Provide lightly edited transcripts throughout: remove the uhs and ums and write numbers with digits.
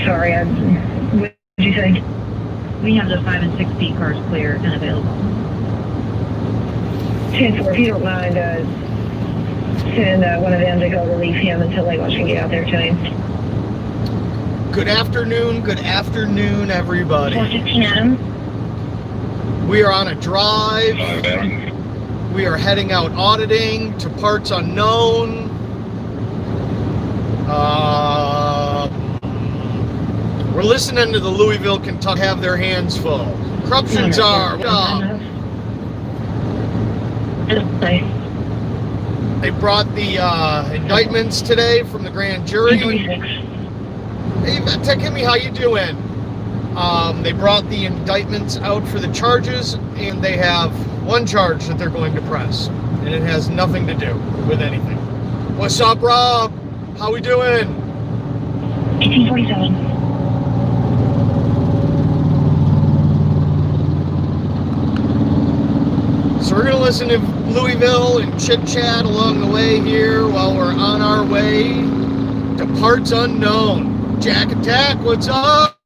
sorry, what did you say? We have the 5 and 6 speed cars clear and available. 10-4, if you don't mind, send one of them to go relieve him until Lagos can get out there to him. Good afternoon, everybody. 4:15 Adam. We are on a drive. We are heading out auditing to parts unknown. We're listening to the Louisville, Kentucky have their hands full. Corruptions are. They brought the indictments today from the grand jury. Hey, Takemi, how you doing? They brought the indictments out for the charges, and they have one charge that they're going to press, and it has nothing to do with anything. What's up, Rob? How we doing? 1847. So we're going to listen to Louisville and chit-chat along the way here while we're on our way to parts unknown. Jack Attack, what's up?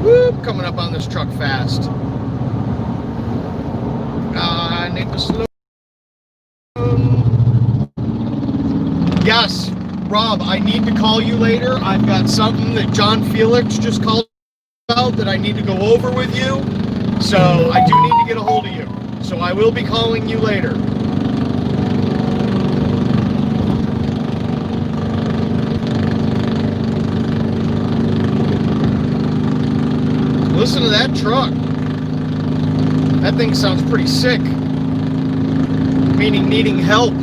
Whoop, coming up on this truck fast. Need to slow. Yes, Rob, I need to call you later. I've got something that John Felix just called about that I need to go over with you. So I do need to get a hold of you. So I will be calling you later. Listen to that truck. That thing sounds pretty sick. Meaning needing help.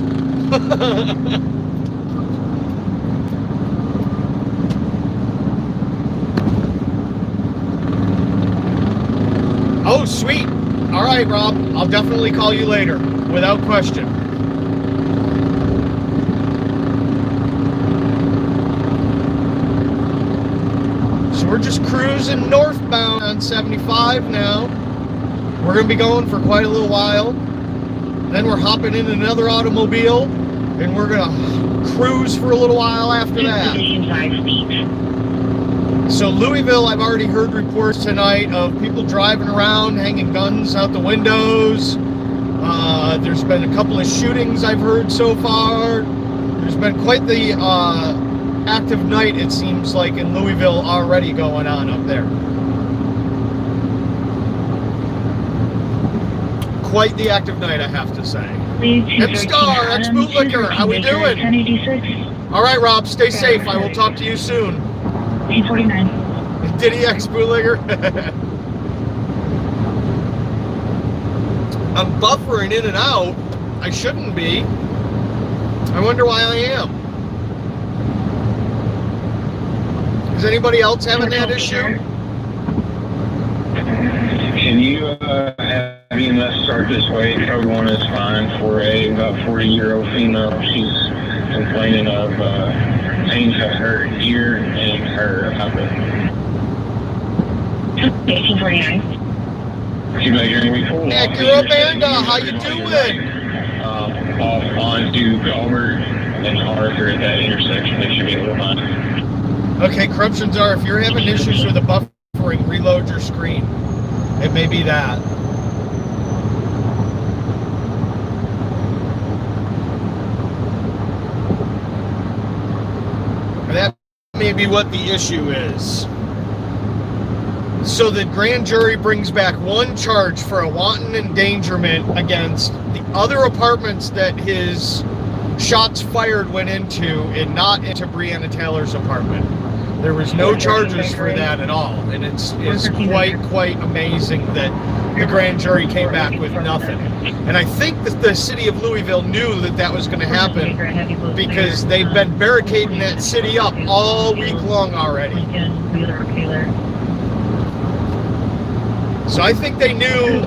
Oh, sweet. All right, Rob. I'll definitely call you later, without question. So we're just cruising northbound on 75 now. We're going to be going for quite a little while. Then we're hopping in another automobile, and we're going to cruise for a little while after that. So Louisville, I've already heard reports tonight of people driving around, hanging guns out the windows. There's been a couple of shootings I've heard so far. There's been quite the active night, it seems like, in Louisville already going on up there. Quite the active night, I have to say. Hipstar, ex-bootlicker, how we doing? 1086. All right, Rob, stay safe. I will talk to you soon. 849. Did he ex-bootlicker? I'm buffering in and out. I shouldn't be. I wonder why I am. Is anybody else having that issue? Can you have EMS start this way? Code 1 is fine for a about 40-year-old female. She's complaining of pain to her ear and her upper. 1849. She's like, you're going to be full. Hey, you're Amanda. How you doing? Off onto Gov't and Arthur at that intersection. They should be able to find it. Okay, corruptions are, if you're having issues with the buffering, reload your screen. It may be that. That may be what the issue is. So the grand jury brings back one charge for a wanton endangerment against the other apartments that his shots fired went into, and not into Breonna Taylor's apartment. There was no charges for that at all, and it's quite amazing that the grand jury came back with nothing. And I think that the city of Louisville knew that that was going to happen because they've been barricading that city up all week long already. So I think they knew.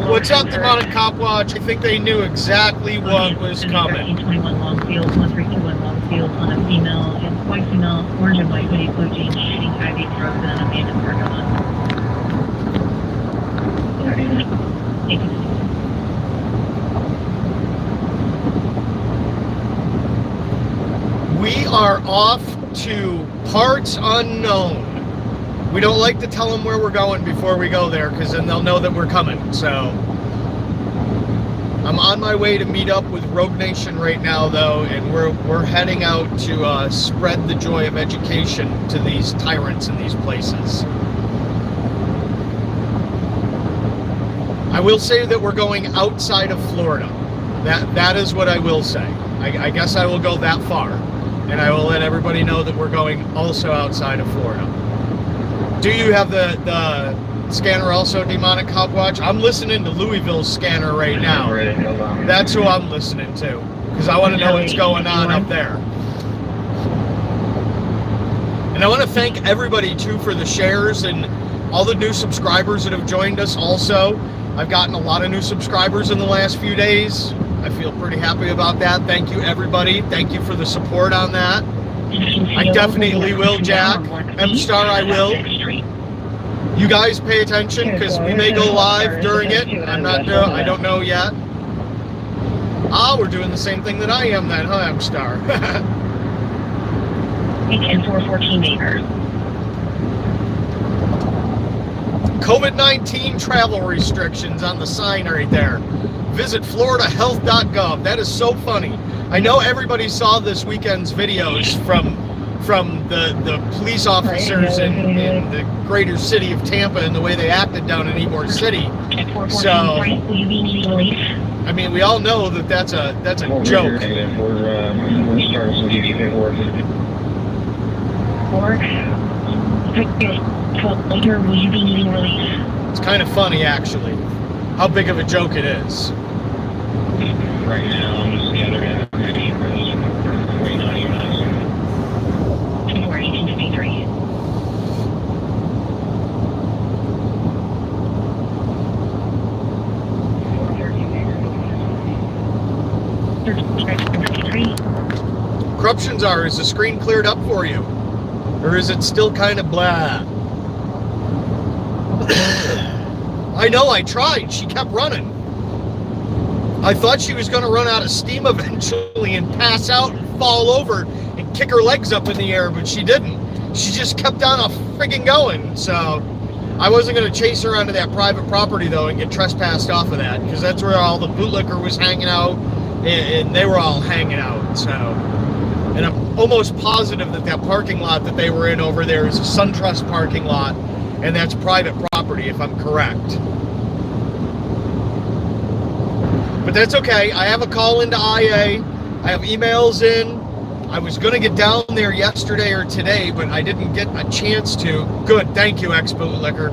What's up, Demonic Cop Watch? I think they knew exactly what was coming. 1321 Longfield, 1321 Longfield on a female, and white female, orange and white hoodie, blue jeans, shooting IV drugs in an abandoned parking lot. We are off to parts unknown. We don't like to tell them where we're going before we go there, because then they'll know that we're coming. So I'm on my way to meet up with Rogue Nation right now, though, and we're heading out to spread the joy of education to these tyrants in these places. I will say that we're going outside of Florida. That is what I will say. I guess I will go that far, and I will let everybody know that we're going also outside of Florida. Do you have the scanner also, Demonic Hogwatch? I'm listening to Louisville's scanner right now. That's who I'm listening to, because I want to know what's going on up there. And I want to thank everybody too for the shares and all the new subscribers that have joined us also. I've gotten a lot of new subscribers in the last few days. I feel pretty happy about that. Thank you, everybody. Thank you for the support on that. I definitely will, Jack. M-Star, I will. You guys pay attention, because we may go live during it. I don't know yet. Ah, we're doing the same thing that I am then, huh, M-Star? And 414 acres. COVID-19 travel restrictions on the sign right there. Visit floridahealth.gov. That is so funny. I know everybody saw this weekend's videos from the police officers in the greater city of Tampa and the way they acted down in Ybor City. So, I mean, we all know that that's a joke. We're starting some DD paperwork. Will you be needing release? It's kind of funny, actually, how big of a joke it is. Right now, I'm just gathering information for this. Waiting on you guys. 1823. Corruptions are, is the screen cleared up for you? Or is it still kind of blah? I know, I tried. She kept running. I thought she was going to run out of steam eventually and pass out and fall over and kick her legs up in the air, but she didn't. She just kept on friggin' going. So I wasn't going to chase her onto that private property, though, and get trespassed off of that, because that's where all the bootlicker was hanging out, and they were all hanging out. So, and I'm almost positive that that parking lot that they were in over there is a SunTrust parking lot, and that's private property, if I'm correct. But that's okay. I have a call into IA. I have emails in. I was going to get down there yesterday or today, but I didn't get a chance to. Good, thank you, ex-bootlicker.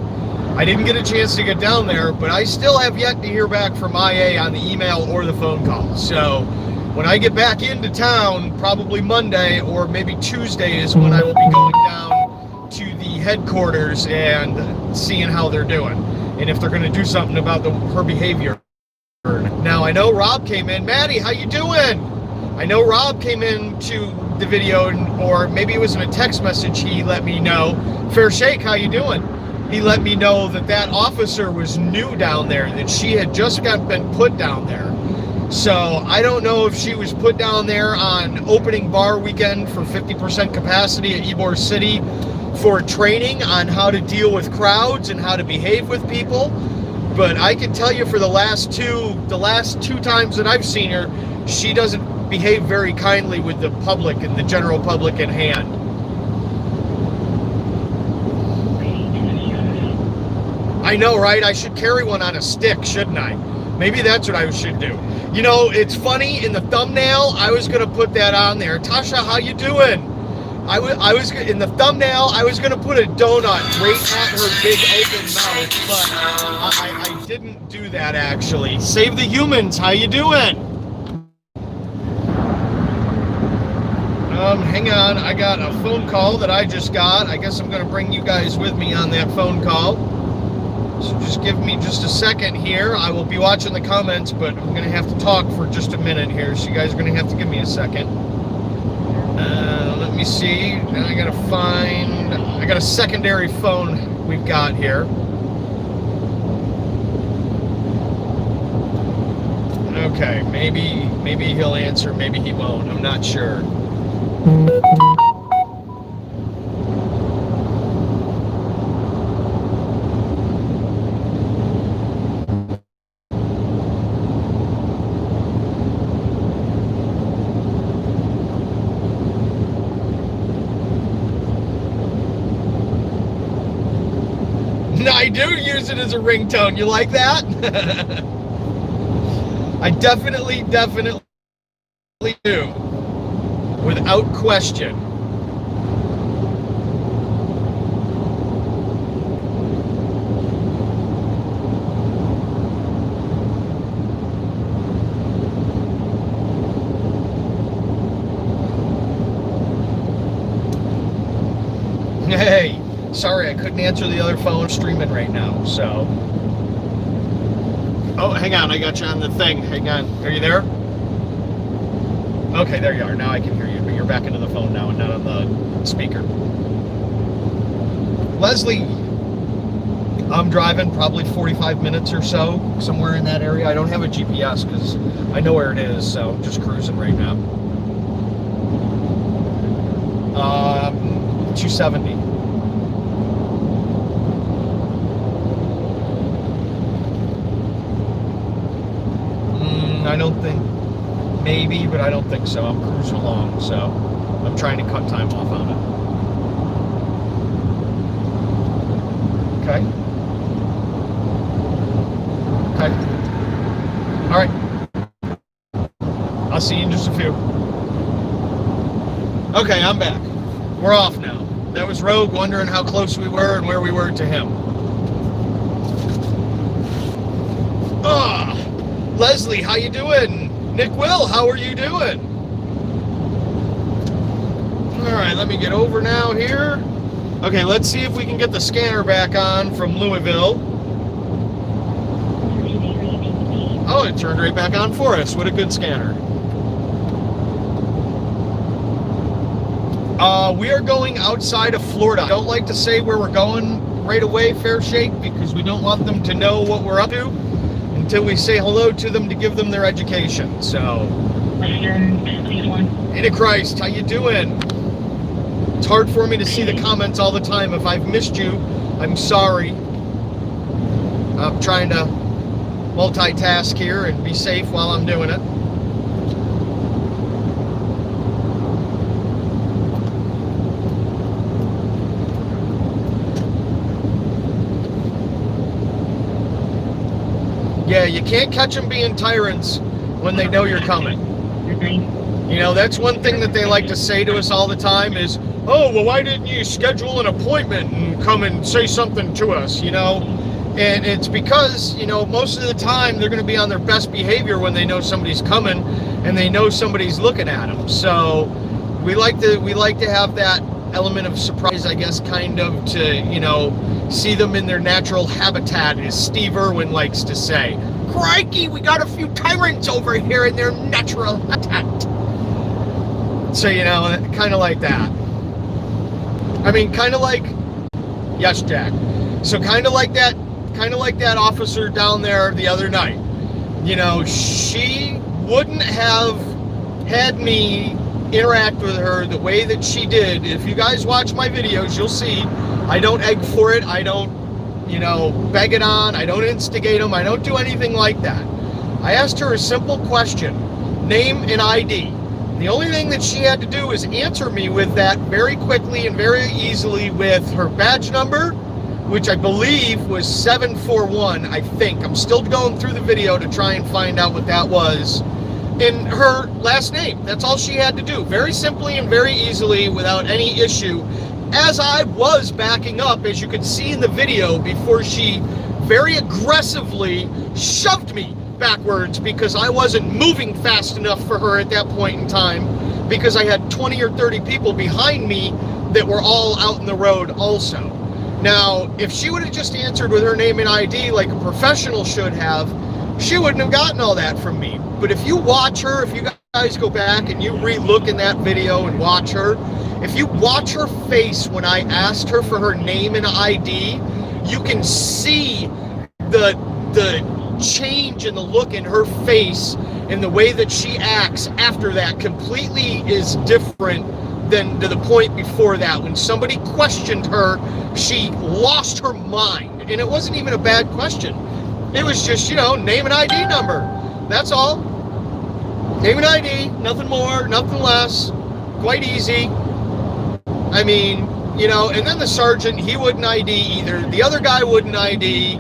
I didn't get a chance to get down there, but I still have yet to hear back from IA on the email or the phone call. So when I get back into town, probably Monday or maybe Tuesday is when I will be going down to the headquarters and seeing how they're doing, and if they're going to do something about her behavior. Now, I know Rob came in. Maddie, how you doing? I know Rob came into the video, or maybe it was in a text message he let me know. Fair Shake, how you doing? He let me know that that officer was new down there, that she had just been put down there. So I don't know if she was put down there on opening bar weekend for 50% capacity at Ybor City for training on how to deal with crowds and how to behave with people. But I can tell you, for the last two times that I've seen her, she doesn't behave very kindly with the public and the general public in hand. I know, right? I should carry one on a stick, shouldn't I? Maybe that's what I should do. You know, it's funny, in the thumbnail, I was going to put that on there. Tasha, how you doing? I was in the thumbnail, I was going to put a donut right at her big open mouth, but I didn't do that, actually. Save the Humans, how you doing? Hang on, I got a phone call that I just got. I guess I'm going to bring you guys with me on that phone call. So just give me just a second here. I will be watching the comments, but I'm going to have to talk for just a minute here, so you guys are going to have to give me a second. Let me see. Now I got a secondary phone we've got here. Okay, maybe he'll answer, maybe he won't. I'm not sure. I do use it as a ringtone. You like that? I definitely do. Without question. Hey. Sorry, I couldn't answer the other phone. I'm streaming right now, so. Oh, hang on. I got you on the thing. Hang on. Are you there? Okay, there you are. Now I can hear you, but you're back into the phone now and not on the speaker. Leslie, I'm driving probably 45 minutes or so, somewhere in that area. I don't have a GPS because I know where it is, so I'm just cruising right now. 270. I don't think, maybe, but I don't think so. I'm cruising along, so I'm trying to cut time off on it. Okay. Okay. All right. I'll see you in just a few. Okay, I'm back. We're off now. That was Rogue wondering how close we were and where we were to him. Leslie, how you doing? Nick Will, how are you doing? All right, let me get over now here. Okay, let's see if we can get the scanner back on from Louisville. Oh, it turned right back on for us. What a good scanner. We are going outside of Florida. I don't like to say where we're going right away, Fair Shake, because we don't want them to know what we're up to until we say hello to them to give them their education. So, Ada Christ, how you doing? It's hard for me to see the comments all the time. If I've missed you, I'm sorry. I'm trying to multitask here and be safe while I'm doing it. Yeah, you can't catch them being tyrants when they know you're coming. You know, that's one thing that they like to say to us all the time is, oh, well, why didn't you schedule an appointment and come and say something to us, you know? And it's because, you know, most of the time they're going to be on their best behavior when they know somebody's coming and they know somebody's looking at them. So we like to have that element of surprise, I guess, kind of to, you know, see them in their natural habitat, as Steve Irwin likes to say. Crikey, we got a few tyrants over here in their natural habitat. So, you know, kind of like that. I mean, kind of like, yes, Jack. So kind of like that officer down there the other night. You know, she wouldn't have had me interact with her the way that she did. If you guys watch my videos, you'll see I don't egg for it. I don't, you know, beg it on. I don't instigate them. I don't do anything like that. I asked her a simple question, name and ID. The only thing that she had to do is answer me with that very quickly and very easily with her badge number, which I believe was 741, I think. I'm still going through the video to try and find out what that was. And her last name. That's all she had to do. Very simply and very easily without any issue. As I was backing up, as you could see in the video, before she very aggressively shoved me backwards because I wasn't moving fast enough for her at that point in time, because I had 20 or 30 people behind me that were all out in the road also. Now, if she would have just answered with her name and ID like a professional should have, she wouldn't have gotten all that from me. But if you watch her, if you guys go back and you re-look in that video and watch her, if you watch her face when I asked her for her name and ID, you can see the change in the look in her face and the way that she acts after that completely is different than to the point before that. When somebody questioned her, she lost her mind. And it wasn't even a bad question. It was just, name and ID number. That's all. Name and ID, nothing more, nothing less. Quite easy. I mean, and then the sergeant, he wouldn't ID either. The other guy wouldn't ID.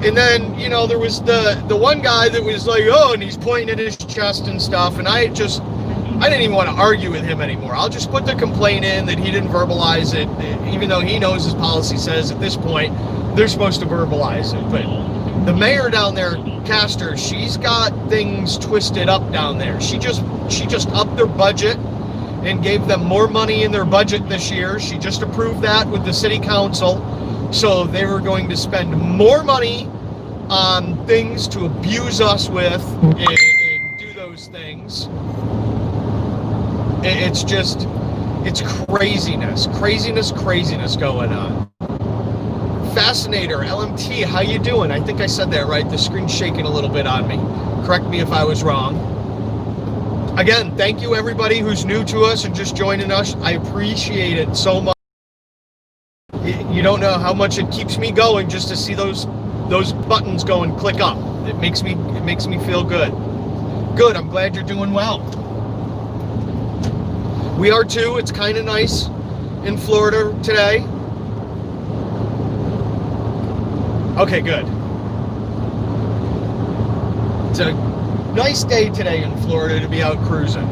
And then, there was the one guy that was like, oh, and he's pointing at his chest and stuff. And I didn't even want to argue with him anymore. I'll just put the complaint in that he didn't verbalize it, even though he knows his policy says at this point they're supposed to verbalize it. But the mayor down there, Castor, she's got things twisted up down there. She just upped their budget and gave them more money in their budget this year. She just approved that with the city council. So they were going to spend more money on things to abuse us with and do those things. It's craziness going on. Fascinator, LMT, how you doing? I think I said that right. The screen's shaking a little bit on me. Correct me if I was wrong. Again, thank you everybody who's new to us and just joining us. I appreciate it so much. You don't know how much it keeps me going just to see those buttons go and click up. It makes me feel good. Good, I'm glad you're doing well. We are too. It's kind of nice in Florida today. Okay, good. It's a nice day today in Florida to be out cruising.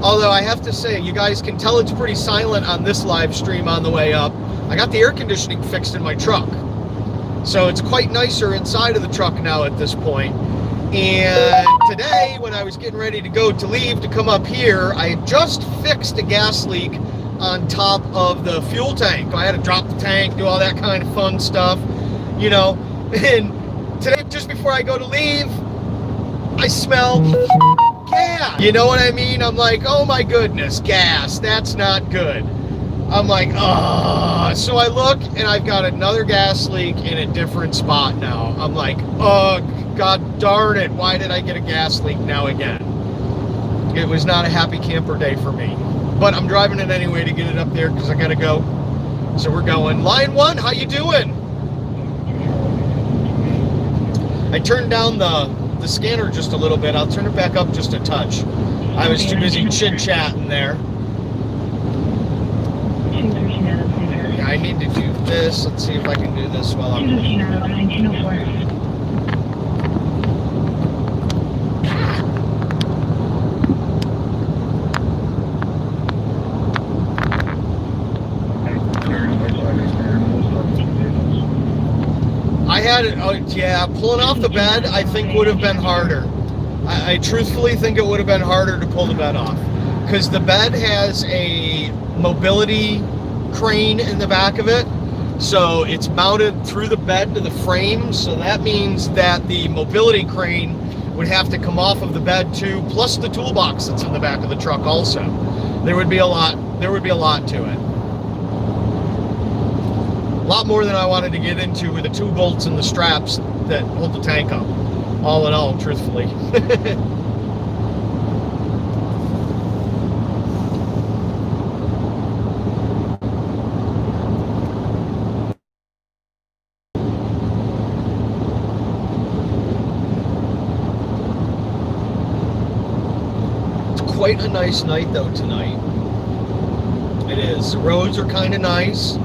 Although I have to say, you guys can tell it's pretty silent on this live stream on the way up. I got the air conditioning fixed in my truck. So it's quite nicer inside of the truck now at this point. And today, when I was getting ready to go to leave to come up here, I had just fixed a gas leak on top of the fuel tank. I had to drop the tank, do all that kind of fun stuff, And today, just before I go to leave, I smell gas. You know what I mean? I'm like, oh my goodness, gas. That's not good. I'm like, oh. So I look, and I've got another gas leak in a different spot now. I'm like, oh, God darn it. Why did I get a gas leak now again? It was not a happy camper day for me. But I'm driving it anyway to get it up there because I got to go. So we're going. Line 1, how you doing? I turned down the scanner just a little bit. I'll turn it back up just a touch. I was too busy chit-chatting there. Yeah, I need to do this. Let's see if I can do this while I'm... I had it, oh yeah, pulling off the bed I think would have been harder. I truthfully think it would have been harder to pull the bed off. Because the bed has a mobility crane in the back of it. So it's mounted through the bed to the frame. So that means that the mobility crane would have to come off of the bed too, plus the toolbox that's in the back of the truck also. There would be a lot to it. A lot more than I wanted to get into with the 2 bolts and the straps that hold the tank up. All in all, truthfully. It's quite a nice night though tonight. It is. The roads are kind of nice.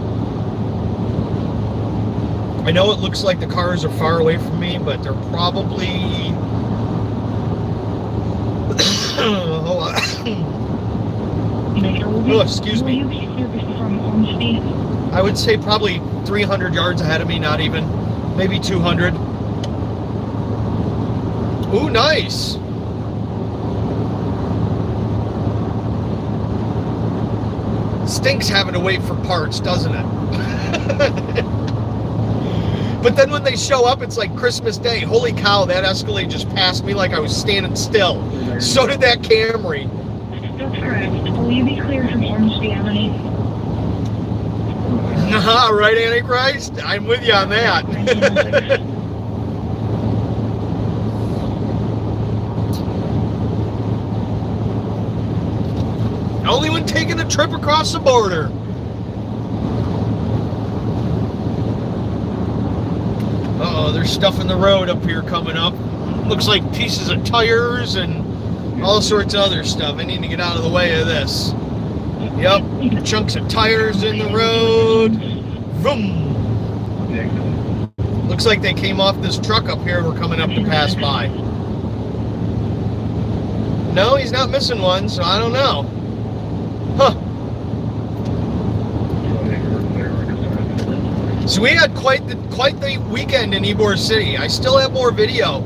I know it looks like the cars are far away from me, but they're probably... Hold on. Oh, excuse me. I would say probably 300 yards ahead of me, not even. Maybe 200. Ooh, nice. Stinks having to wait for parts, doesn't it? But then when they show up, it's like Christmas Day. Holy cow, that Escalade just passed me like I was standing still. So did that Camry. That's correct. Will you be cleared from Orange Avenue? Right, Antichrist? I'm with you on that. Only when taking a trip across the border. Uh-oh, there's stuff in the road up here coming up. Looks like pieces of tires and all sorts of other stuff. I need to get out of the way of this. Yep, chunks of tires in the road. Vroom. Looks like they came off this truck up here we're coming up to pass by. No, he's not missing one, so I don't know. Huh. So we had quite the weekend in Ybor City. I still have more video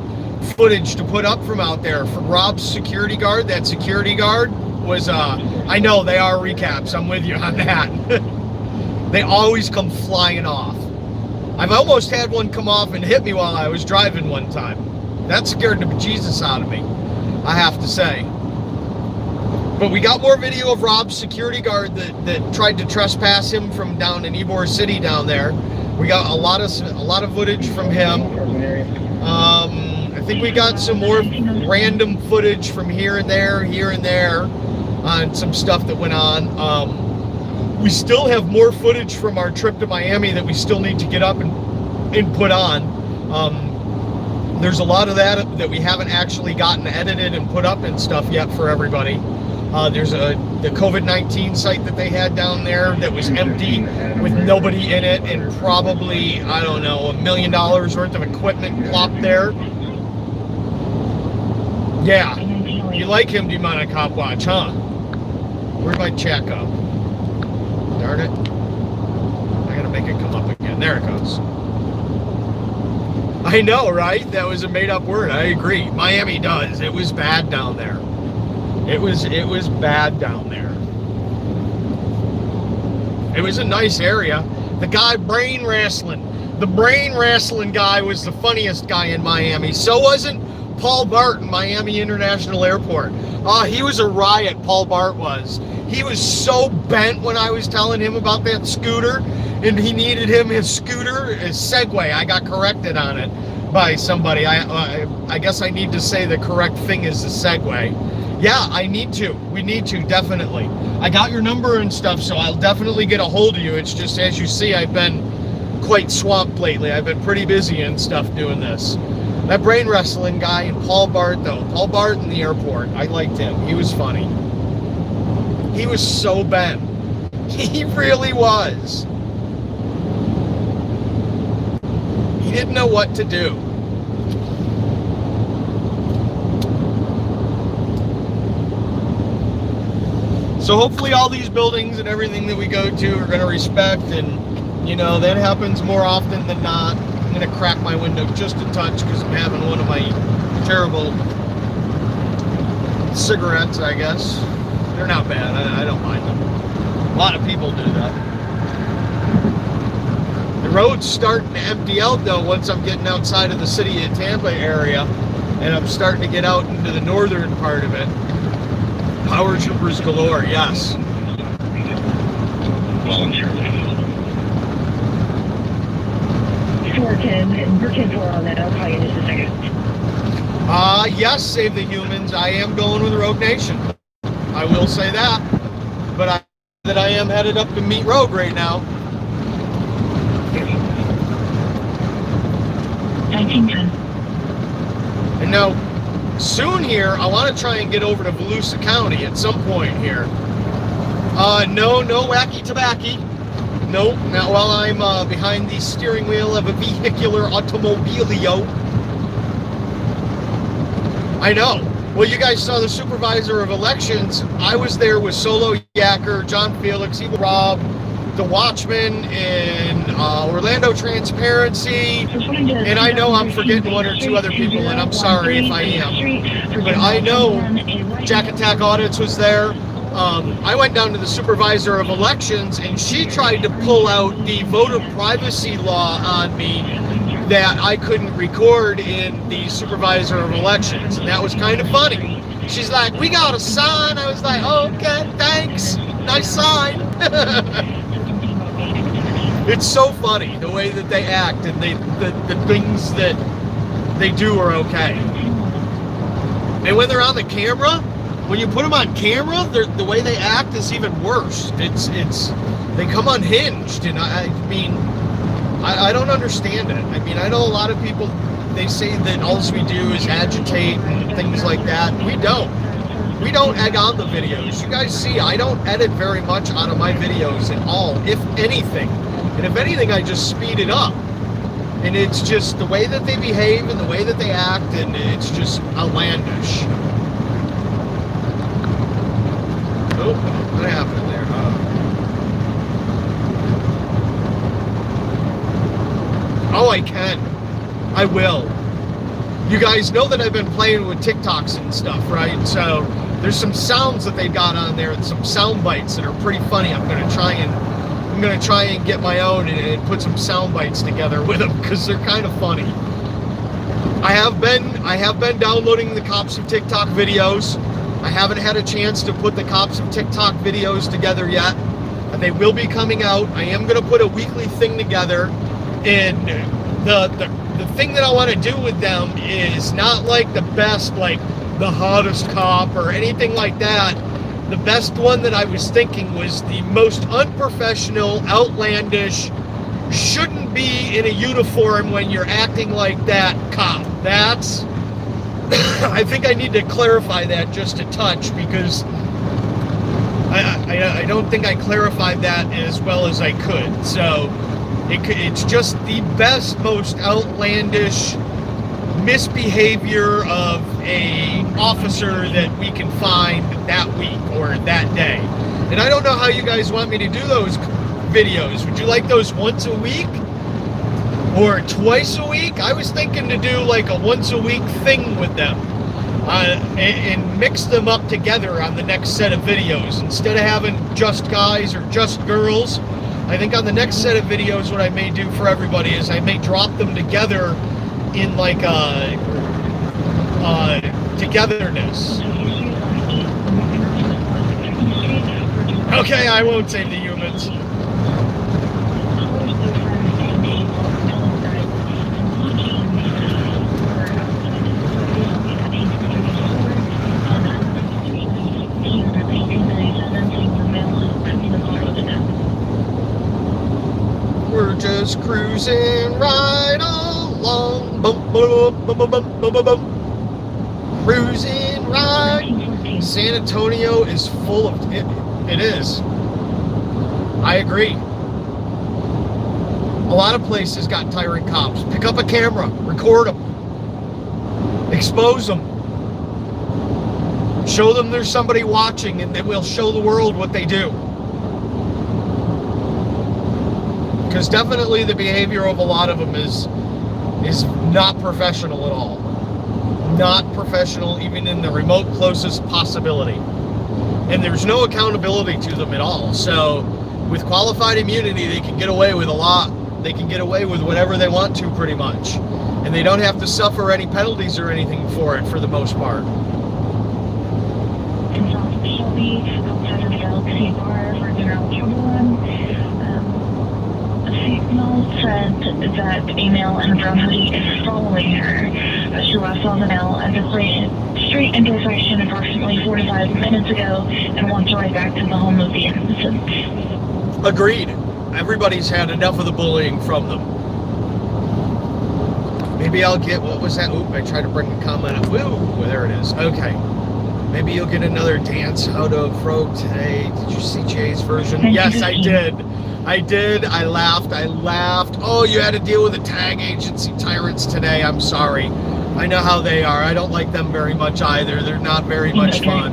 footage to put up from out there. From Rob's security guard, that security guard was, I know they are recaps, I'm with you on that. They always come flying off. I've almost had one come off and hit me while I was driving one time. That scared the bejesus out of me, I have to say. But we got more video of Rob's security guard that tried to trespass him from down in Ybor City down there. We got a lot of footage from him. I think we got some more random footage from here and there on some stuff that went on. We still have more footage from our trip to Miami that we still need to get up and put on. There's a lot of that we haven't actually gotten edited and put up and stuff yet for everybody. There's the COVID-19 site that they had down there that was empty with nobody in it and probably, I don't know, $1 million worth of equipment plopped there. Yeah, you like him, Demonic Cop Watch, huh? Where'd my chat go? Darn it. I gotta make it come up again. There it goes. I know, right? That was a made-up word. I agree. Miami does. It was bad down there. It was bad down there. It was a nice area. The guy brain wrestling. The brain wrestling guy was the funniest guy in Miami. So wasn't Paul Bart in Miami International Airport. He was a riot, Paul Bart was. He was so bent when I was telling him about that scooter, and he needed his scooter, his Segway. I got corrected on it by somebody. I guess I need to say the correct thing is the Segway. Yeah, I need to. We need to, definitely. I got your number and stuff, so I'll definitely get a hold of you. It's just, as you see, I've been quite swamped lately. I've been pretty busy and stuff doing this. That brain wrestling guy and Paul Bart, though. Paul Bart in the airport. I liked him. He was funny. He was so bent. He really was. He didn't know what to do. So hopefully all these buildings and everything that we go to are going to respect, and, you know, that happens more often than not. I'm going to crack my window just a touch because I'm having one of my terrible cigarettes, I guess. They're not bad. I don't mind them. A lot of people do that. The road's starting to empty out, though, once I'm getting outside of the city of Tampa area, and I'm starting to get out into the northern part of it. Power troopers galore, yes. 410, your kids were on that. I'll call you in just a second. Yes, Save the Humans. I am going with Rogue Nation. I will say that. But I am headed up to meet Rogue right now. 1910. And now, soon here, I want to try and get over to Volusia County at some point here. No wacky tobacco. Nope, not while I'm behind the steering wheel of a vehicular automobilio. I know. Well, you guys saw the supervisor of elections. I was there with Solo Yacker, John Felix, Evil Rob, the Watchman, and Orlando Transparency. And I know I'm forgetting one or two other people, and I'm sorry if I am. But I know Jack Attack Audits was there. I went down to the supervisor of elections, and she tried to pull out the voter privacy law on me that I couldn't record in the supervisor of elections, and that was kind of funny. She's like, "We got a sign." I was like, "Oh, okay, thanks, nice sign." It's so funny the way that they act, and the things that they do are okay. And when they're on the camera, when you put them on camera, the way they act is even worse. They come unhinged, and I mean, I don't understand it. I mean, I know a lot of people, they say that all we do is agitate and things like that. We don't. We don't egg on the videos. You guys see, I don't edit very much out of my videos at all, if anything. And if anything, I just speed it up. And it's just the way that they behave and the way that they act, and it's just outlandish. Oh, what happened there? Oh, I can. I will. You guys know that I've been playing with TikToks and stuff, right? So there's some sounds that they've got on there and some sound bites that are pretty funny. I'm gonna try and get my own and put some sound bites together with them because they're kind of funny. I have been downloading the Cops of TikTok videos. I haven't had a chance to put the Cops of TikTok videos together yet, and they will be coming out. I am gonna put a weekly thing together, and the thing that I want to do with them is not like the best, like the hottest cop or anything like that. The best one that I was thinking was the most unprofessional, outlandish, shouldn't be in a uniform when you're acting like that cop. That's, I think I need to clarify that just a touch, because I don't think I clarified that as well as I could. So it's just the best, most outlandish misbehavior of a officer that we can find that week or that day. And I don't know how you guys want me to do those videos. Would you like those once a week or twice a week? I was thinking to do like a once a week thing with them, and mix them up together on the next set of videos instead of having just guys or just girls. I think on the next set of videos, what I may do for everybody is I may drop them together in like a togetherness. Okay, I won't save the humans. We're just cruising right along, bum, bum, bum, bum, bum, bum, bum, bum. Cruising right. San Antonio is full of it. It is. I agree. A lot of places got tyrant cops. Pick up a camera, record them, expose them, show them there's somebody watching, and then we'll show the world what they do. Because definitely the behavior of a lot of them is not professional at all. Not professional, even in the remote closest possibility. And there's no accountability to them at all. So with qualified immunity, they can get away with a lot. They can get away with whatever they want to, pretty much. And they don't have to suffer any penalties or anything for it, for the most part. In South Shelby, outside of the Galaxy Bar for General Trouble, Signal said that a male in a brown hoodie is following her. She last saw the male at the street intersection approximately 45 minutes ago and wants to ride back to the home of the innocent. Agreed. Everybody's had enough of the bullying from them. Maybe I'll get, what was that? Oop, I tried to bring the comment up. Woo, there it is. Okay. Maybe you'll get another dance out of Rogue today. Did you see Jay's version? Yes, I did. I did. I laughed. Oh, you had to deal with the tag agency tyrants today. I'm sorry. I know how they are. I don't like them very much either. They're not very much fun.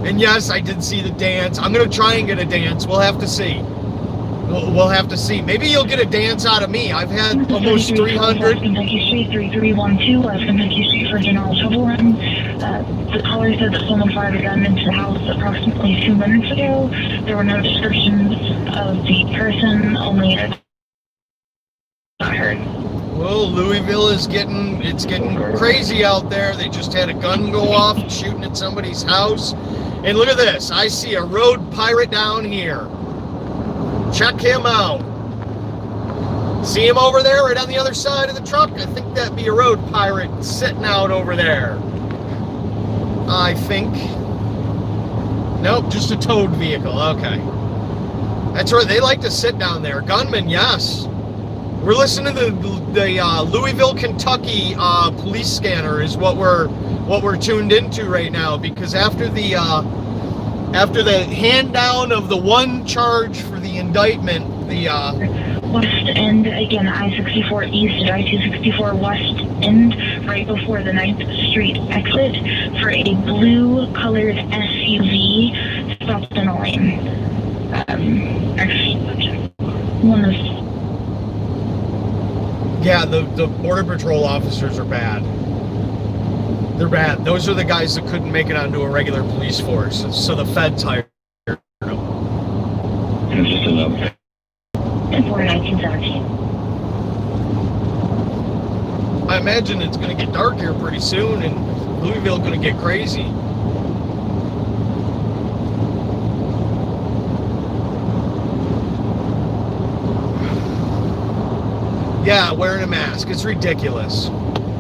And yes, I did see the dance. I'm going to try and get a dance. We'll have to see. We'll have to see. Maybe you'll get a dance out of me. I've had almost 300. Kentucky Street 3312, Kentucky Street for General Trouble Run. The caller said that someone fired a gun into the house approximately 2 minutes ago. There were no descriptions of the person, only a not heard. Well, Louisville is getting crazy out there. They just had a gun go off shooting at somebody's house. And look at this. I see a road pirate down here. Check him out. See him over there right on the other side of the truck? I think that'd be a road pirate sitting out over there. I think. Nope, just a towed vehicle. Okay. That's right. They like to sit down there. Gunmen, yes. We're listening to the Louisville, Kentucky police scanner is what we're tuned into right now, because after the hand down of the one charge for the indictment, the West End, again, I-64 East at I-264 West End, right before the 9th Street exit, for a blue-colored SUV stopped in a lane. One of yeah, the Border Patrol officers are bad. They're bad. Those are the guys that couldn't make it onto a regular police force, so the feds hired them. It's just enough. for 1917. I imagine it's going to get dark here pretty soon, and Louisville going to get crazy. Yeah, wearing a mask. It's ridiculous.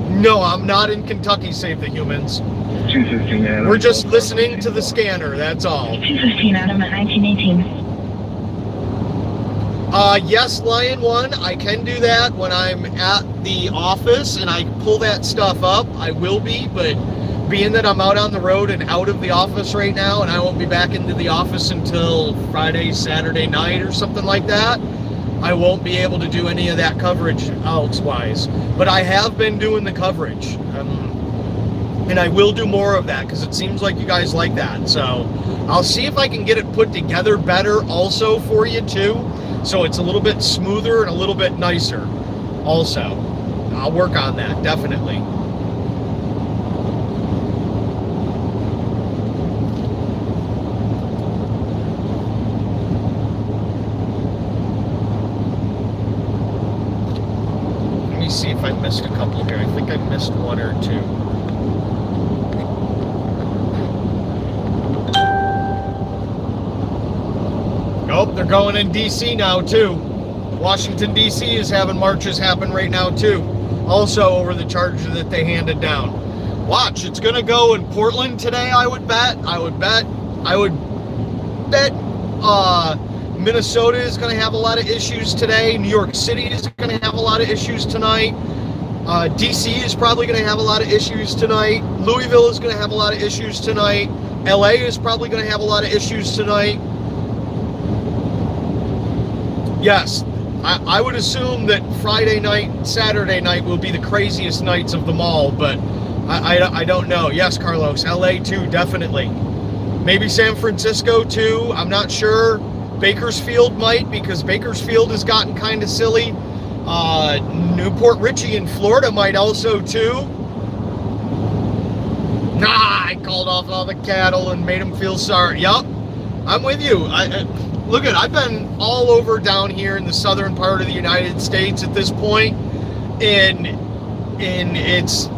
No, I'm not in Kentucky, Save the Humans. 215 Adam. We're just listening to the scanner, that's all. 215 Adam at 1918. Yes, Lion One, I can do that when I'm at the office and I pull that stuff up. I will be, but being that I'm out on the road and out of the office right now, and I won't be back into the office until Friday, Saturday night or something like that, I won't be able to do any of that coverage elsewise. But I have been doing the coverage, and I will do more of that because it seems like you guys like that. So I'll see if I can get it put together better also for you too, so it's a little bit smoother and a little bit nicer also. I'll work on that, definitely. Let me see if I missed a couple here. I think I missed one or two. Oh, they're going in D.C. now, too. Washington, D.C. is having marches happen right now, too. Also over the charge that they handed down. Watch, it's going to go in Portland today, I would bet. Minnesota is going to have a lot of issues today. New York City is going to have a lot of issues tonight. D.C. is probably going to have a lot of issues tonight. Louisville is going to have a lot of issues tonight. L.A. is probably going to have a lot of issues tonight. Yes, I would assume that Friday night, Saturday night will be the craziest nights of them all, but I don't know. Yes, Carlos, LA too, definitely. Maybe San Francisco too, I'm not sure. Bakersfield might, because Bakersfield has gotten kind of silly. Newport Richey in Florida might also too. I called off all the cattle and made them feel sorry. Yup, I'm with you. Look I've been all over down here in the southern part of the United States at this point, and it's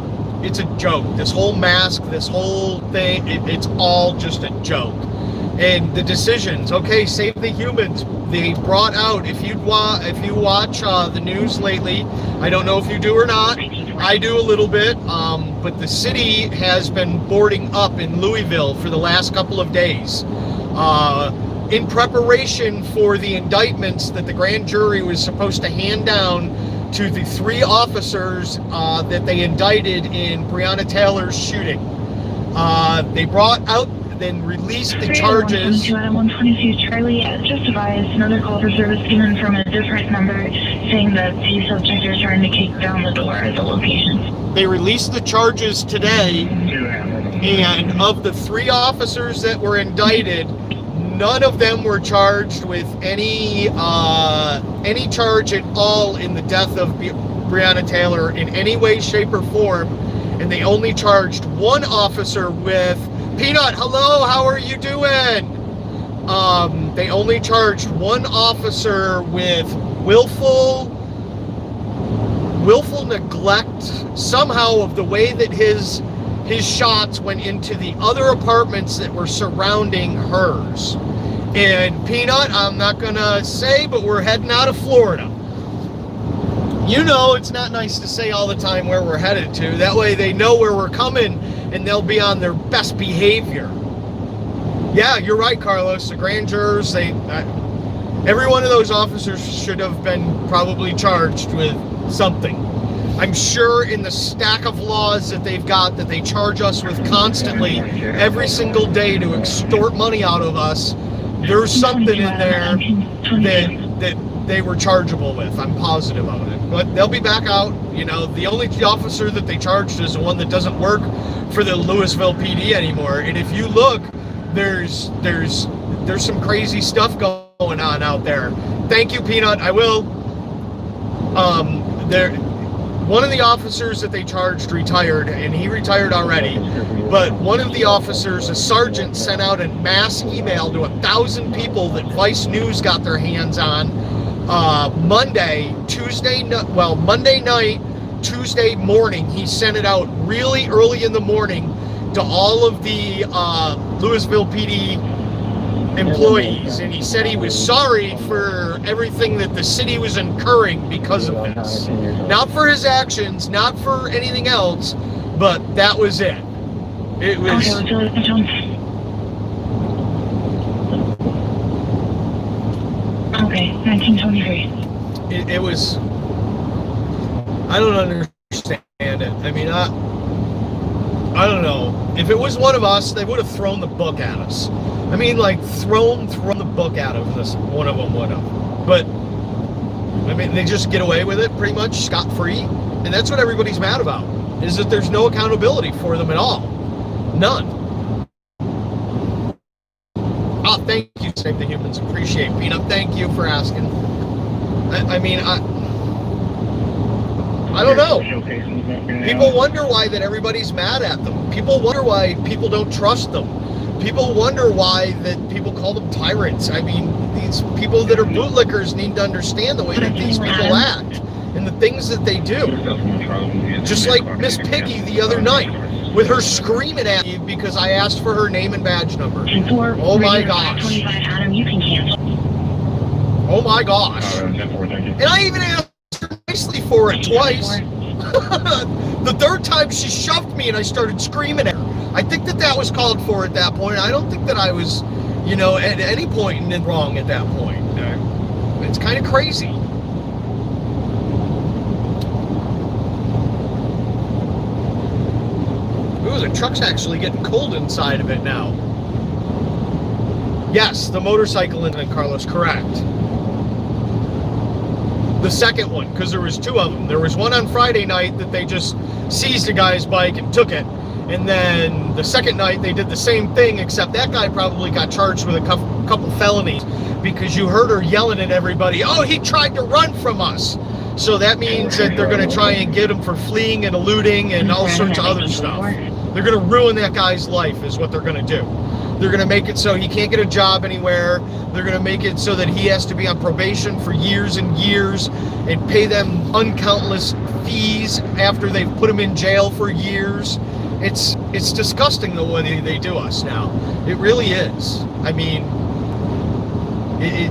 a joke. This whole mask, this whole thing, it's all just a joke. And the decisions, okay, Save the Humans, they brought out, if you watch the news lately, I don't know if you do or not, I do a little bit, but the city has been boarding up in Louisville for the last couple of days. In preparation for the indictments that the grand jury was supposed to hand down to the 3 officers that they indicted in Breonna Taylor's shooting. They brought out, then released the charges. 122 Charlie, just advised another call for service given from a different number saying that the subject is trying to kick down the door at the location. They released the charges today, and of the 3 officers that were indicted, none of them were charged with any charge at all in the death of Breonna Taylor in any way, shape, or form. And they only charged one officer with, Peanut, hello, how are you doing? They only charged one officer with willful neglect somehow of the way that his shots went into the other apartments that were surrounding hers. And Peanut, I'm not gonna say, but we're heading out of Florida. You know, it's not nice to say all the time where we're headed to. That way they know where we're coming and they'll be on their best behavior. Yeah, you're right, Carlos. The grand jurors, every one of those officers should have been probably charged with something. I'm sure in the stack of laws that they've got that they charge us with constantly every single day to extort money out of us, there's something in there that they were chargeable with. I'm positive of it. But they'll be back out. You know, the only officer that they charged is the one that doesn't work for the Louisville PD anymore. And if you look, there's some crazy stuff going on out there. Thank you, Peanut. I will. One of the officers that they charged retired, and he retired already. But one of the officers, a sergeant, sent out a mass email to 1,000 people that Vice News got their hands on Monday night, Tuesday morning. He sent it out really early in the morning to all of the Louisville PD employees, and he said he was sorry for everything that the city was incurring because of this. Not for his actions, not for anything else, but that was it. It was... Okay, 1923. It was... I don't understand it. I mean, I don't know. If it was one of us, they would have thrown the book at us. I mean, like, thrown the book out of us. One of them would have. But, I mean, they just get away with it pretty much scot-free. And that's what everybody's mad about, is that there's no accountability for them at all. None. Ah, thank you, Save the Humans. Appreciate it. Peanut, thank you for asking. I mean, I don't know. People wonder why that everybody's mad at them. People wonder why people don't trust them. People wonder why that people call them tyrants. I mean, these people that are bootlickers need to understand the way that these people act and the things that they do. Just like Miss Piggy the other night, with her screaming at me because I asked for her name and badge number. Oh my gosh. Oh my gosh. And I even asked her nicely for it twice. The third time she shoved me and I started screaming at her. I think that was called for at that point. I don't think that I was, you know, at any point in wrong at that point. It's kind of crazy. Ooh, the truck's actually getting cold inside of it now. Yes, the motorcycle incident, Carlos, correct. The second one, because there was two of them. There was one on Friday night that they just seized a guy's bike and took it. And then the second night they did the same thing, except that guy probably got charged with a couple felonies because you heard her yelling at everybody, oh, he tried to run from us. So that means that they're going to try and get him for fleeing and eluding and all sorts of other stuff. They're going to ruin that guy's life is what they're going to do. They're going to make it so he can't get a job anywhere. They're going to make it so that he has to be on probation for years and years and pay them uncountless fees after they've put him in jail for years. It's disgusting the way they do us now. It really is. I mean,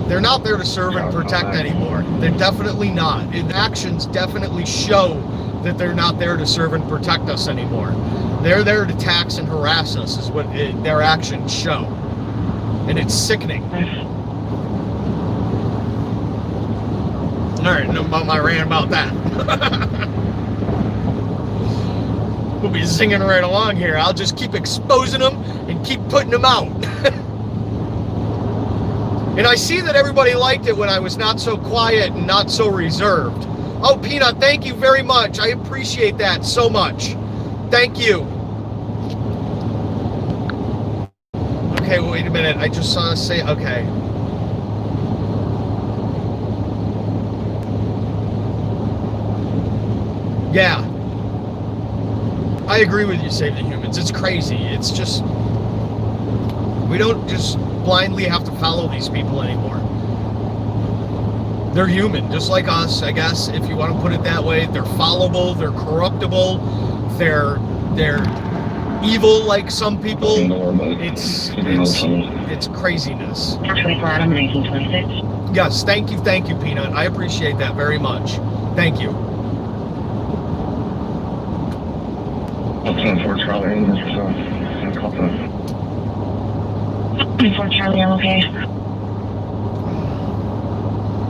they're not there to serve and protect anymore. They're definitely not. Actions definitely show that they're not there to serve and protect us anymore. They're there to tax and harass us is what their actions show. And it's sickening. All right, enough about my rant about that. We'll be singing right along here. I'll just keep exposing them and keep putting them out. And I see that everybody liked it when I was not so quiet and not so reserved. Oh, Peanut, thank you very much. I appreciate that so much. Thank you. Okay, wait a minute. I just saw us say, okay. Yeah. I agree with you, Save the Humans. It's crazy. It's just, we don't just blindly have to follow these people anymore. They're human, just like us, I guess, if you want to put it that way. They're fallible, they're corruptible, they're evil like some people. It's craziness. Yes, thank you, Peanut. I appreciate that very much. Thank you. 24 Charlie, I'm okay.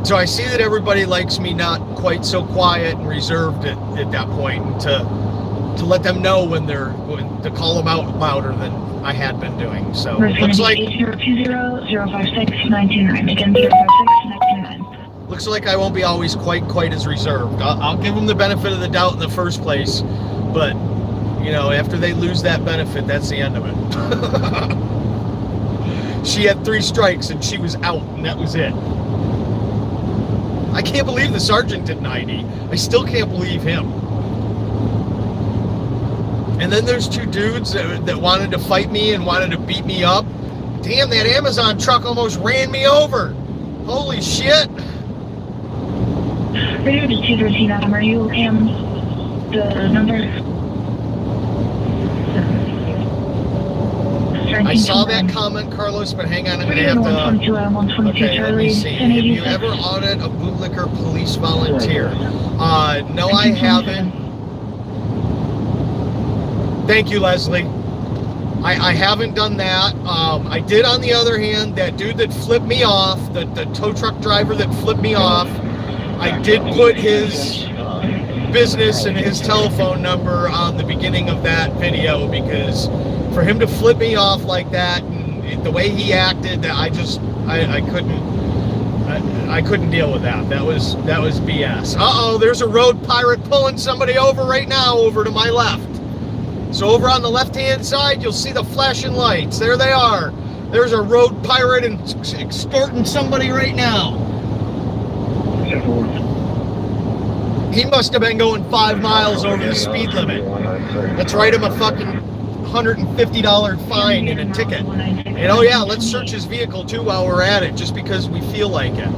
So I see that everybody likes me not quite so quiet and reserved at that point, and to let them know when to call them out louder than I had been doing. So it looks like 8020056 Again, 056 looks like I won't be always quite as reserved. I'll give them the benefit of the doubt in the first place, but you know, after they lose that benefit, that's the end of it. She had 3 strikes and she was out, and that was it. I can't believe the sergeant didn't ID. I still can't believe him. And then there's 2 dudes that wanted to fight me and wanted to beat me up. Damn, that Amazon truck almost ran me over. Holy shit. Radio to 213, Adam, are you okay on the number? I saw that comment, Carlos, but hang on, I'm going to have to... 122, Adam, 122 Okay, let me see. Have you ever audited a bootlicker police volunteer? No, I haven't. Thank you, Leslie. I haven't done that. I did, on the other hand, that dude that flipped me off, the tow truck driver that flipped me off, I did put his business and his telephone number on the beginning of that video, because for him to flip me off like that and the way he acted, I couldn't deal with that. That was BS. Uh-oh, there's a road pirate pulling somebody over right now over to my left. So over on the left-hand side, you'll see the flashing lights. There they are. There's a road pirate and extorting somebody right now. He must have been going 5 miles over the speed limit. Let's write him a fucking $150 fine and a ticket. And oh yeah, let's search his vehicle too while we're at it, just because we feel like it.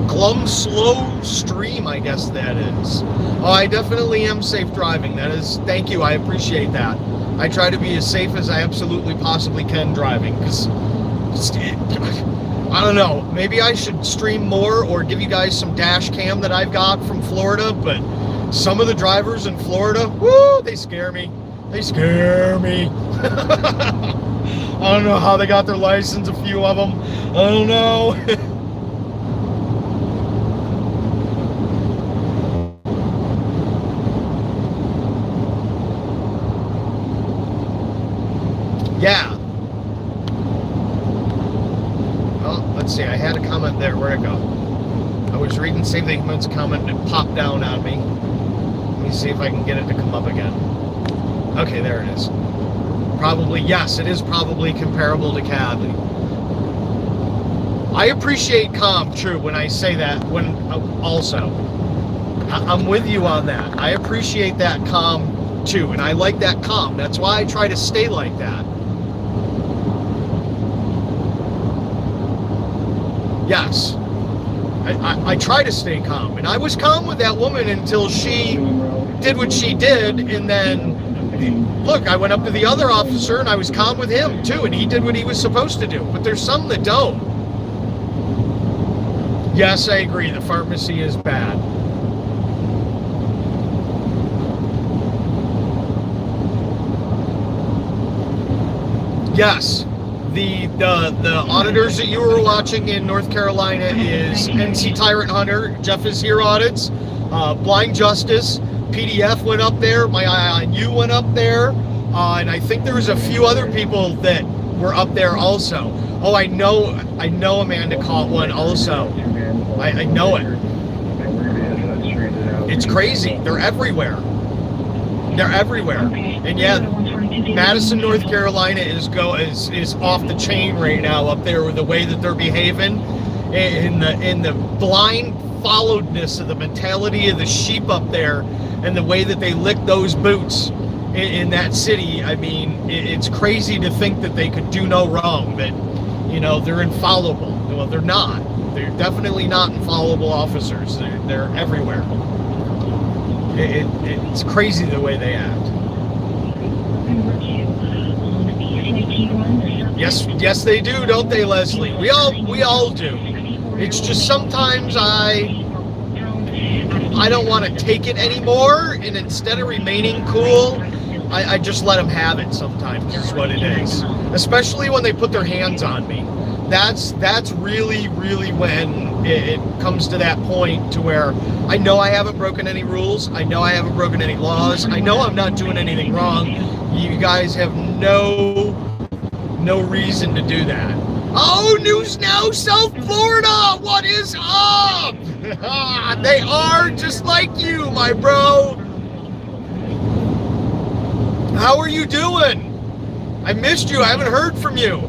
Glum Slow Stream, I guess that is. Oh, I definitely am safe driving. That is, thank you, I appreciate that. I try to be as safe as I absolutely possibly can driving, because I don't know, maybe I should stream more or give you guys some dash cam that I've got from Florida, but some of the drivers in Florida, woo, they scare me. They scare me. I don't know how they got their license, a few of them. I don't know. Yeah. Well, let's see. I had a comment there. Where'd it go? I was reading Save the Humans comment and it popped down on me. Let me see if I can get it to come up again. Okay, there it is. Probably, yes, it is probably comparable to Cadley. I appreciate calm, true, when I say that. Also, I'm with you on that. I appreciate that calm, too, and I like that calm. That's why I try to stay like that. Yes, I try to stay calm, and I was calm with that woman until she did what she did, and then, look, I went up to the other officer, and I was calm with him, too, and he did what he was supposed to do, but there's some that don't. Yes, I agree, the pharmacy is bad. Yes. The auditors that you were watching in North Carolina is NC Tyrant Hunter, Jeff is Here Audits, Blind Justice, PDF went up there, My Eye on You went up there, and I think there was a few other people that were up there also. Oh, I know Amanda caught one also. I know it. It's crazy. They're everywhere. They're everywhere. And yeah, Madison, North Carolina is off the chain right now up there with the way that they're behaving, in the blind followedness of the mentality of the sheep up there, and the way that they lick those boots in that city. I mean, it's crazy to think that they could do no wrong, that, you know, they're infallible. Well, they're not. They're definitely not infallible officers. They're everywhere. It's crazy the way they act. Yes, they do, don't they, Leslie? We all do. It's just sometimes I don't want to take it anymore, and instead of remaining cool, I just let them have it sometimes, is what it is. Especially when they put their hands on me. That's really, really when it comes to that point to where I know I haven't broken any rules. I know I haven't broken any laws. I know I'm not doing anything wrong. You guys have no reason to do that. Oh, News Now, South Florida! What is up? They are just like you, my bro. How are you doing? I missed you. I haven't heard from you.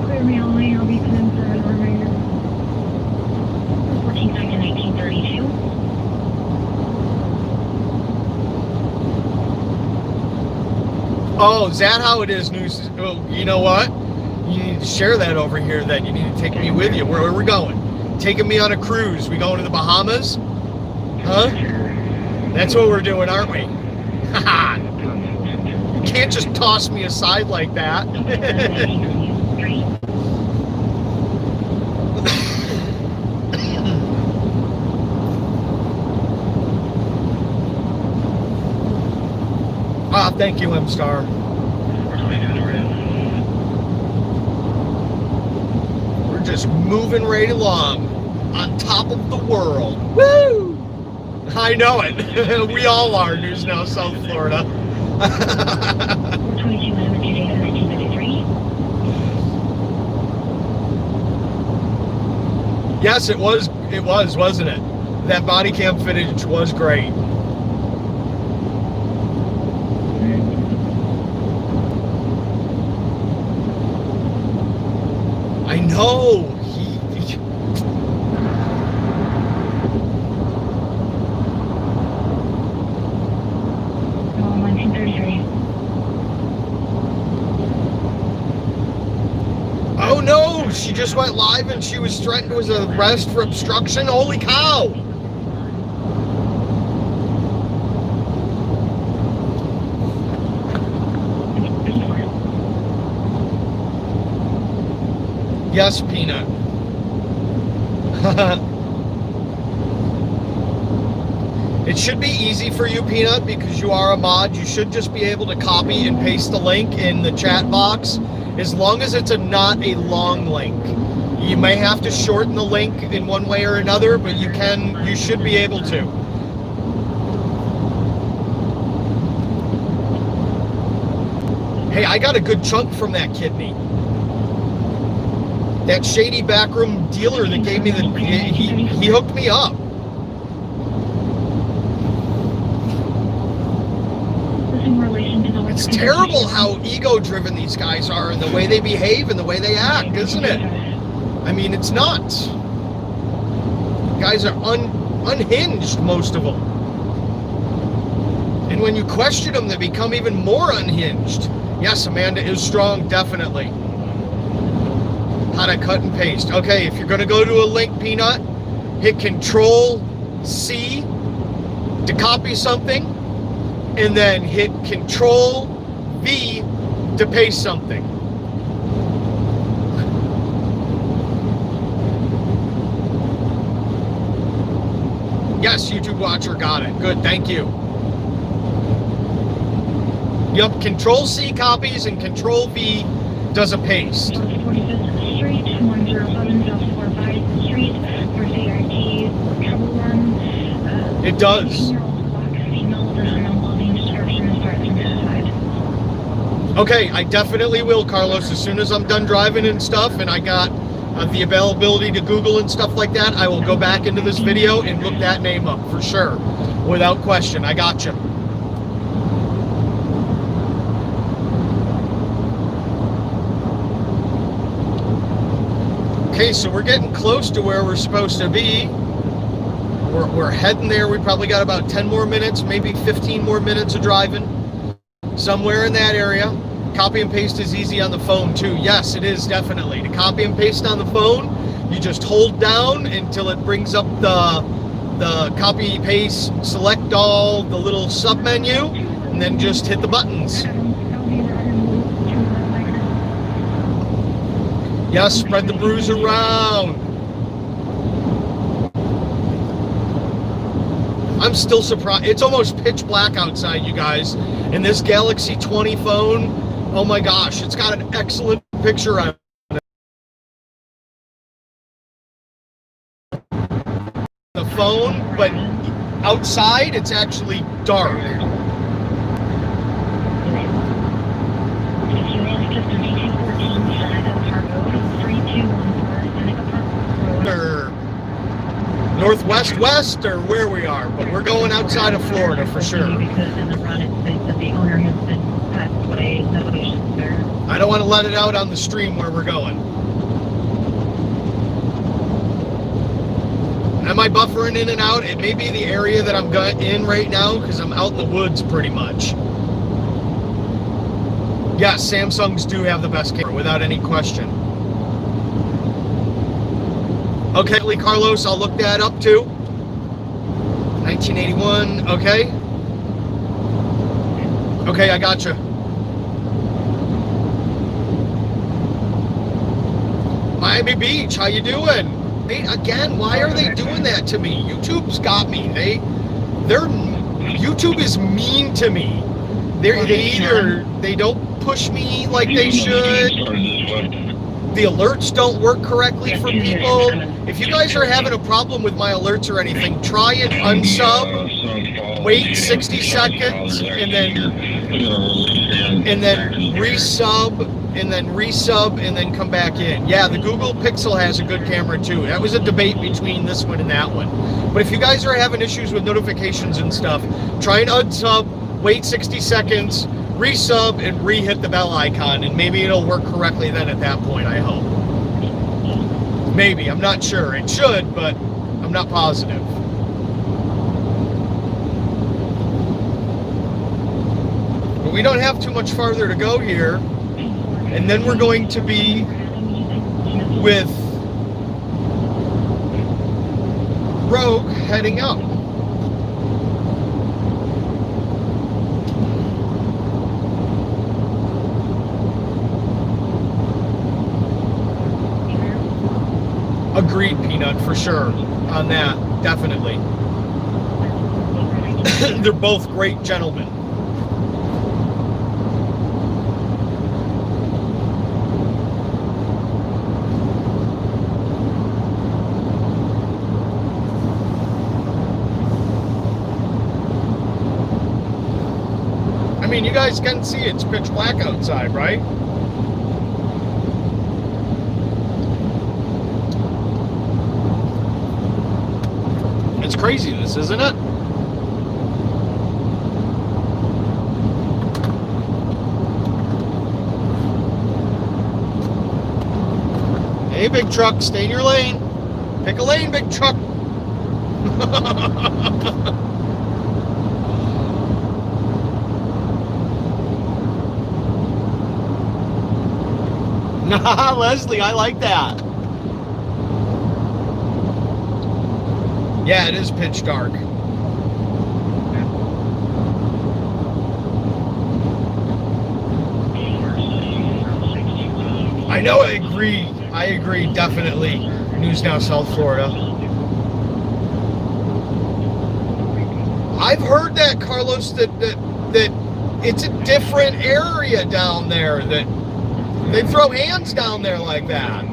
Clear me only, I'll be coming for an reminder. 14-2, 1932. Oh, is that how it is, News? Well, you know what? You need to share that over here then. You need to take me with you. Where are we going? Taking me on a cruise. We going to the Bahamas? Huh? That's what we're doing, aren't we? Haha. You can't just toss me aside like that. Thank you, M-Star. We're just moving right along on top of the world. Woo! I know it. We all are, News Now, South Florida. 1933. Yes, it was, wasn't it? That body cam footage was great. I know. Oh, 1933. Oh no, she just went live and she was threatened with arrest for obstruction. Holy cow. Yes, Peanut. It should be easy for you, Peanut, because you are a mod. You should just be able to copy and paste the link in the chat box, as long as it's not a long link. You may have to shorten the link in one way or another, but you should be able to. Hey, I got a good chunk from that kidney. That shady backroom dealer that gave me he hooked me up. It's terrible how ego-driven these guys are and the way they behave and the way they act, isn't it? I mean, it's nuts. Guys are unhinged, most of them. And when you question them, they become even more unhinged. Yes, Amanda is strong, definitely. How to cut and paste. Okay, if you're going to go to a link, Peanut, hit Control-C to copy something, and then hit Control-V to paste something. Yes, YouTube watcher got it. Good, thank you. Yup, Control-C copies and Control-V does a paste. 45th Street, 107 South 45th Street, for CRT, Trouble Run. It does. 18-year-old black female with an unknown description and starts from his side. Okay, I definitely will, Carlos. As soon as I'm done driving and stuff, and I got the availability to Google and stuff like that, I will go back into this video and look that name up for sure, without question. I got you. Okay, so we're getting close to where we're supposed to be. We're heading there. We probably got about 10 more minutes, maybe 15 more minutes of driving. Somewhere in that area. Copy and paste is easy on the phone too. Yes, it is, definitely. To copy and paste on the phone, you just hold down until it brings up the copy, paste, select all, the little sub menu, and then just hit the buttons. Yes, spread the bruise around. I'm still surprised. It's almost pitch black outside, you guys. And this Galaxy 20 phone, oh my gosh, it's got an excellent picture on the phone, but outside it's actually dark. Northwest west or where we are, but we're going outside of Florida for sure. Because in the run it states that the owner has been passed away, nobody should there. I don't want to let it out on the stream where we're going. Am I buffering in and out? It may be the area that I'm in right now because I'm out in the woods pretty much. Yes, Samsungs do have the best camera without any question. Okay, Carlos, I'll look that up too. 1981, okay. Okay, I gotcha. Miami Beach, how you doing? Hey, again, why are they doing that to me? YouTube's got me. YouTube is mean to me. They don't push me like they should. The alerts don't work correctly for people. If you guys are having a problem with my alerts or anything, try and unsub, wait 60 seconds, and then resub, and then come back in. Yeah, the Google Pixel has a good camera too. That was a debate between this one and that one. But if you guys are having issues with notifications and stuff, try and unsub, wait 60 seconds, resub, and re-hit the bell icon, and maybe it'll work correctly then at that point, I hope. Maybe, I'm not sure. It should, but I'm not positive. But we don't have too much farther to go here, and then we're going to be with Rogue heading up. Agreed, Peanut, for sure on that, definitely. They're both great gentlemen. I mean, you guys can see it's pitch black outside, right? It's craziness, isn't it? Hey, big truck, stay in your lane. Pick a lane, big truck. Nah, Leslie, I like that. Yeah, it is pitch dark. I know, I agree, definitely. News Now, South Florida. I've heard that, Carlos, that it's a different area down there, that they throw hands down there like that.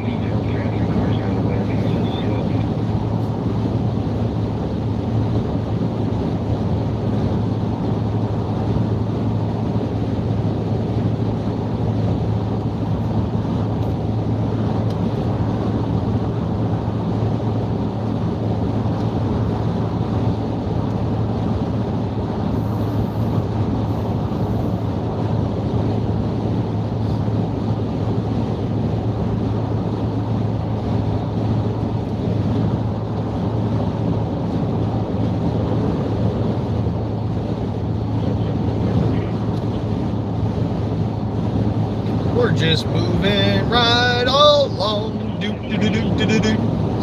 We're just moving right along. Do, do, do, do, do, do.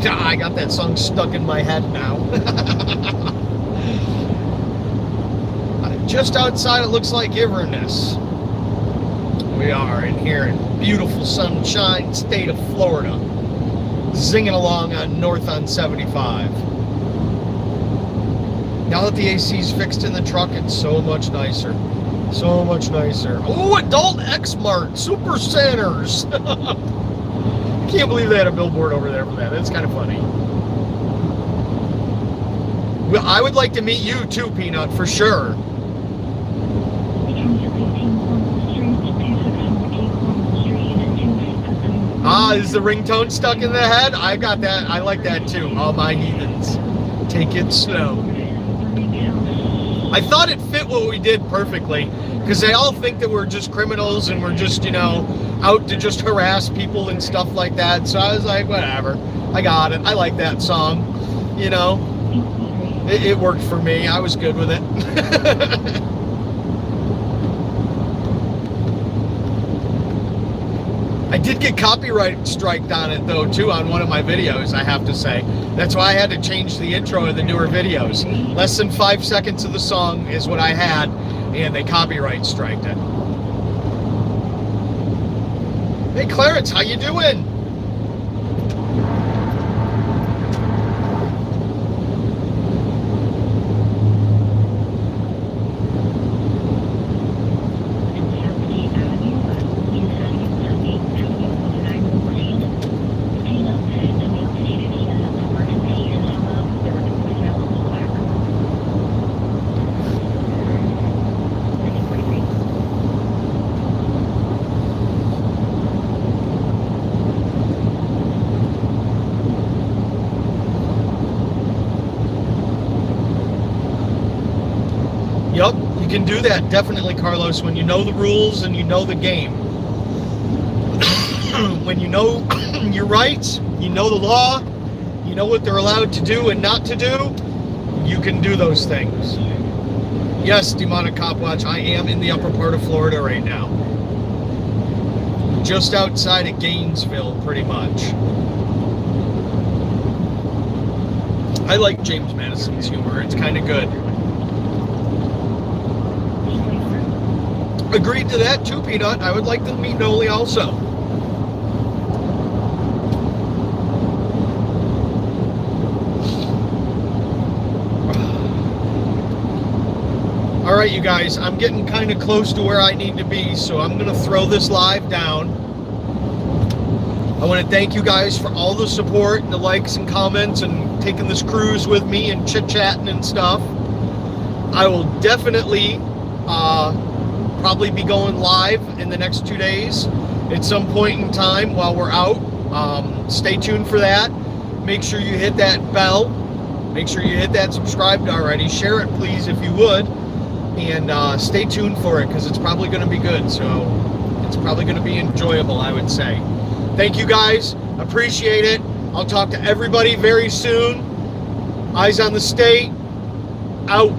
Ah, I got that song stuck in my head now. Just outside, it looks like Inverness. We are in here in beautiful sunshine state of Florida, zinging along on north on 75. Now that the AC's fixed in the truck, it's so much nicer. So much nicer. Oh, Adult X Mart Super Centers. Can't believe they had a billboard over there for that. That's kind of funny. Well, I would like to meet you too, Peanut, for sure. Is the ringtone stuck in the head? I got that. I like that too. All my heathens. Take it slow. I thought it fit what we did perfectly, because they all think that we're just criminals and we're just, out to just harass people and stuff like that. So I was like, whatever. I got it. I like that song. It worked for me. I was good with it. I did get copyright striked on it though too, on one of my videos, I have to say. That's why I had to change the intro of the newer videos. Less than 5 seconds of the song is what I had, and they copyright striked it. Hey Clarence, how you doing? Yep, you can do that, definitely, Carlos, when you know the rules and you know the game. When you know your rights, you know the law, you know what they're allowed to do and not to do, you can do those things. Yes, Demonic Cop Watch, I am in the upper part of Florida right now. Just outside of Gainesville, pretty much. I like James Madison's humor, it's kind of good. Agreed to that too, Peanut. I would like to meet Noli also. All right, you guys, I'm getting kind of close to where I need to be, so I'm going to throw this live down. I want to thank you guys for all the support and the likes and comments and taking this cruise with me and chit-chatting and stuff. I will definitely probably be going live in the next 2 days at some point in time while we're out. Stay tuned for that. Make sure you hit that bell. Make sure you hit that subscribe already. Share it, please, if you would. And stay tuned for it, because it's probably going to be good. So it's probably going to be enjoyable, I would say. Thank you, guys. Appreciate it. I'll talk to everybody very soon. Eyes on the State. Out.